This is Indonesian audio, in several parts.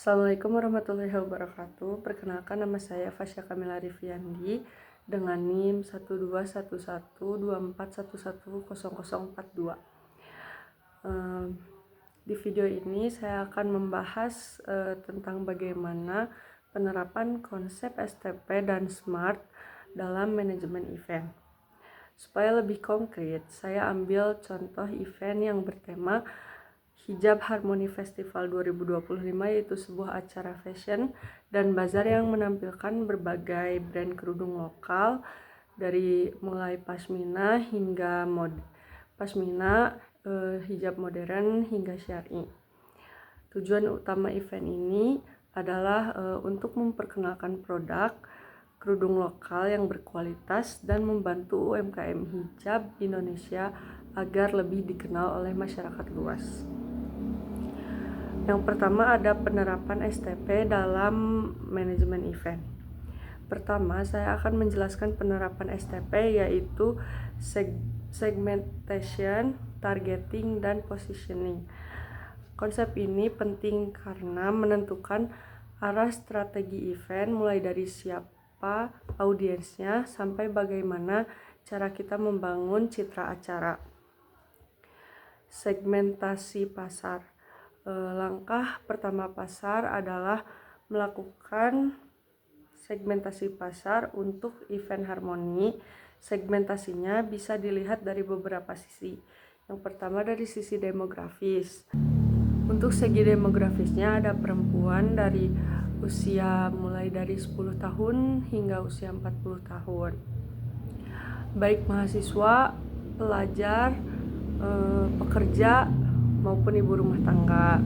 Assalamualaikum warahmatullahi wabarakatuh. Perkenalkan, nama saya Fasya Kamila Rifiandi dengan NIM 121124110042. Di video ini saya akan membahas tentang bagaimana penerapan konsep STP dan SMART dalam manajemen event. Supaya lebih konkret, saya ambil contoh event yang bertema Hijab Harmony Festival 2025, yaitu sebuah acara fashion dan bazar yang menampilkan berbagai brand kerudung lokal dari mulai pasmina hingga hijab modern hingga syar'i. Tujuan utama event ini adalah untuk memperkenalkan produk kerudung lokal yang berkualitas dan membantu UMKM hijab Indonesia agar lebih dikenal oleh masyarakat luas. Yang pertama ada penerapan STP dalam manajemen event. Pertama, saya akan menjelaskan penerapan STP, yaitu segmentation, targeting, dan positioning. Konsep ini penting karena menentukan arah strategi event, mulai dari siapa audiensnya sampai bagaimana cara kita membangun citra acara. Segmentasi pasar. Langkah pertama pasar adalah melakukan segmentasi pasar untuk event Harmony. Segmentasinya bisa dilihat dari beberapa sisi. Yang pertama dari sisi demografis. Untuk segi demografisnya ada perempuan dari usia mulai dari 10 tahun hingga usia 40 tahun. Baik mahasiswa, pelajar, pekerja maupun ibu rumah tangga.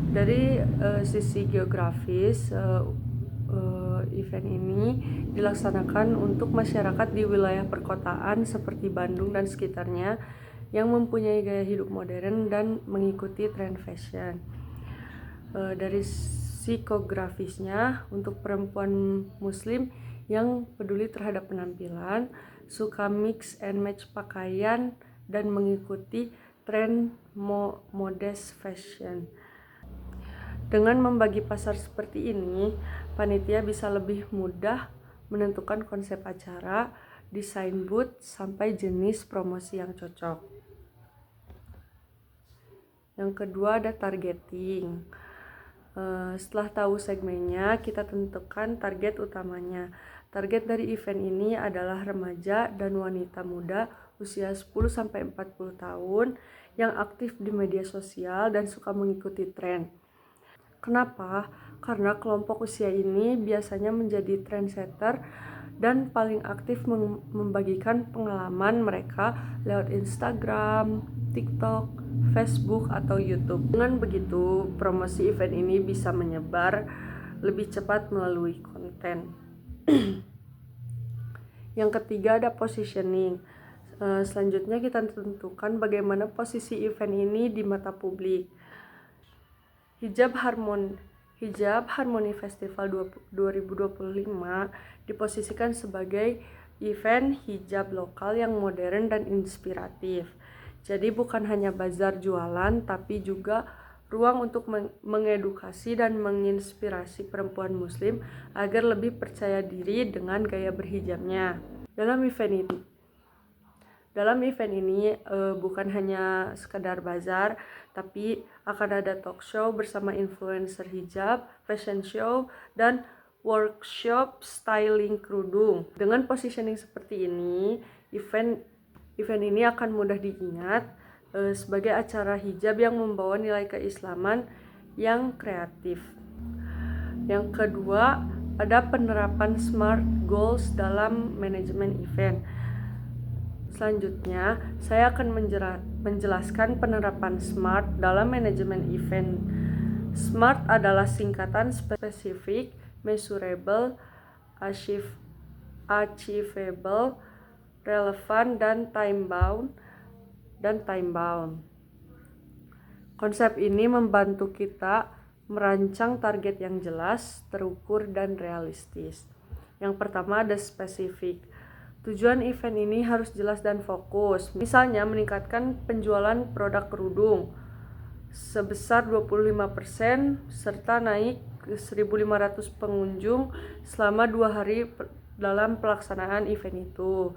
Dari sisi geografis, event ini dilaksanakan untuk masyarakat di wilayah perkotaan seperti Bandung dan sekitarnya yang mempunyai gaya hidup modern dan mengikuti tren fashion. Dari psikografisnya, untuk perempuan muslim yang peduli terhadap penampilan, suka mix and match pakaian dan mengikuti tren modest fashion. Dengan membagi pasar seperti ini, panitia bisa lebih mudah menentukan konsep acara, desain booth, sampai jenis promosi yang cocok. Yang kedua ada targeting. Setelah tahu segmennya, kita tentukan target utamanya. Target dari event ini adalah remaja dan wanita muda usia 10-40 tahun yang aktif di media sosial dan suka mengikuti tren. Kenapa? Karena kelompok usia ini biasanya menjadi trendsetter dan paling aktif membagikan pengalaman mereka lewat Instagram, TikTok, Facebook, atau YouTube. Dengan begitu, promosi event ini bisa menyebar lebih cepat melalui konten. Yang ketiga ada positioning. Selanjutnya kita tentukan bagaimana posisi event ini di mata publik. Hijab Harmony Festival 2025 diposisikan sebagai event hijab lokal yang modern dan inspiratif. Jadi bukan hanya bazar jualan, tapi juga ruang untuk mengedukasi dan menginspirasi perempuan muslim agar lebih percaya diri dengan gaya berhijabnya. Dalam event ini bukan hanya sekadar bazar, tapi akan ada talk show bersama influencer hijab, fashion show, dan workshop styling kerudung. Dengan positioning seperti ini, event ini akan mudah diingat sebagai acara hijab yang membawa nilai keislaman yang kreatif. Yang kedua, ada penerapan SMART goals dalam manajemen event. Selanjutnya, saya akan menjelaskan penerapan SMART dalam manajemen event. SMART adalah singkatan specific, measurable, achievable, relevant, dan time-bound. Konsep ini membantu kita merancang target yang jelas, terukur, dan realistis. Yang pertama ada spesifik. Tujuan event ini harus jelas dan fokus. Misalnya meningkatkan penjualan produk kerudung, sebesar 25% serta naik ke 1.500 pengunjung selama 2 hari dalam pelaksanaan event itu.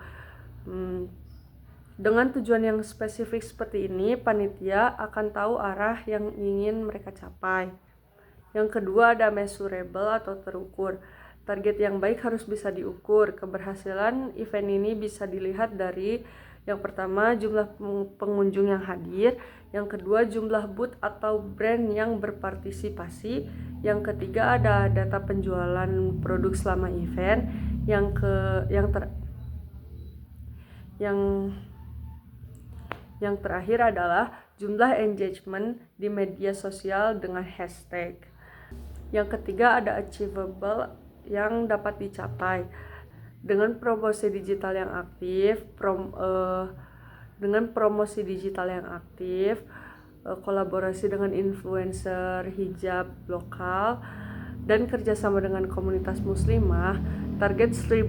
Dengan tujuan yang spesifik seperti ini, panitia akan tahu arah yang ingin mereka capai. Yang kedua ada measurable atau terukur. Target yang baik harus bisa diukur. Keberhasilan event ini bisa dilihat dari yang pertama jumlah pengunjung yang hadir, yang kedua jumlah booth atau brand yang berpartisipasi, yang ketiga ada data penjualan produk selama event, yang terakhir adalah jumlah engagement di media sosial dengan hashtag. Yang ketiga ada achievable yang dapat dicapai dengan promosi digital yang aktif, kolaborasi dengan influencer hijab lokal, dan kerjasama dengan komunitas muslimah. Target 1.500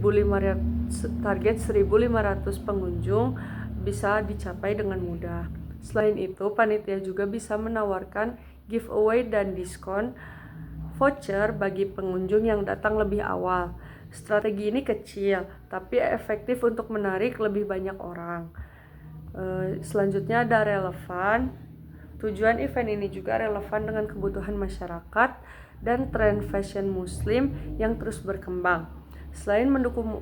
pengunjung bisa dicapai dengan mudah. Selain itu, panitia juga bisa menawarkan giveaway dan diskon voucher bagi pengunjung yang datang lebih awal. Strategi ini kecil, tapi efektif untuk menarik lebih banyak orang. Selanjutnya ada relevan. Tujuan event ini juga relevan dengan kebutuhan masyarakat dan tren fashion muslim yang terus berkembang. Selain mendukung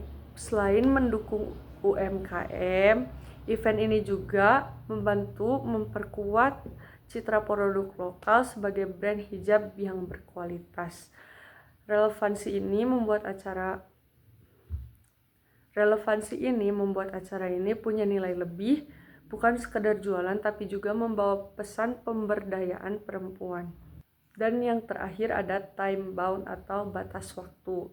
UMKM, event ini juga membantu memperkuat citra produk lokal sebagai brand hijab yang berkualitas. Relevansi ini membuat acara ini punya nilai lebih, bukan sekedar jualan tapi juga membawa pesan pemberdayaan perempuan. Dan yang terakhir ada time bound atau batas waktu.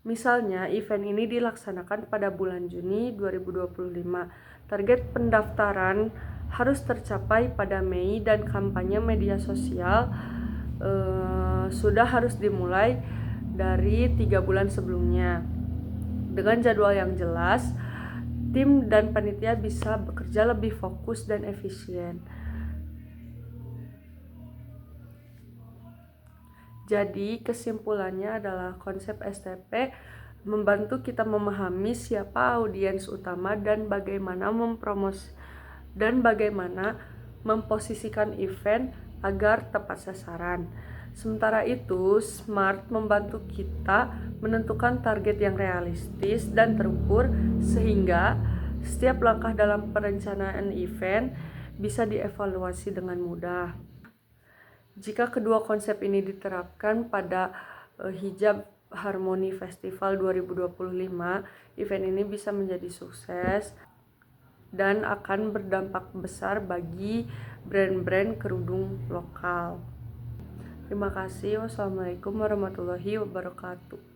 Misalnya, event ini dilaksanakan pada bulan Juni 2025. Target pendaftaran harus tercapai pada Mei dan kampanye media sosial sudah harus dimulai dari 3 bulan sebelumnya. Dengan jadwal yang jelas, tim dan panitia bisa bekerja lebih fokus dan efisien. Jadi kesimpulannya adalah konsep STP membantu kita memahami siapa audiens utama dan bagaimana memposisikan event agar tepat sasaran. Sementara itu, SMART membantu kita menentukan target yang realistis dan terukur sehingga setiap langkah dalam perencanaan event bisa dievaluasi dengan mudah. Jika kedua konsep ini diterapkan pada Hijab Harmony Festival 2025, event ini bisa menjadi sukses dan akan berdampak besar bagi brand-brand kerudung lokal. Terima kasih. Wassalamualaikum warahmatullahi wabarakatuh.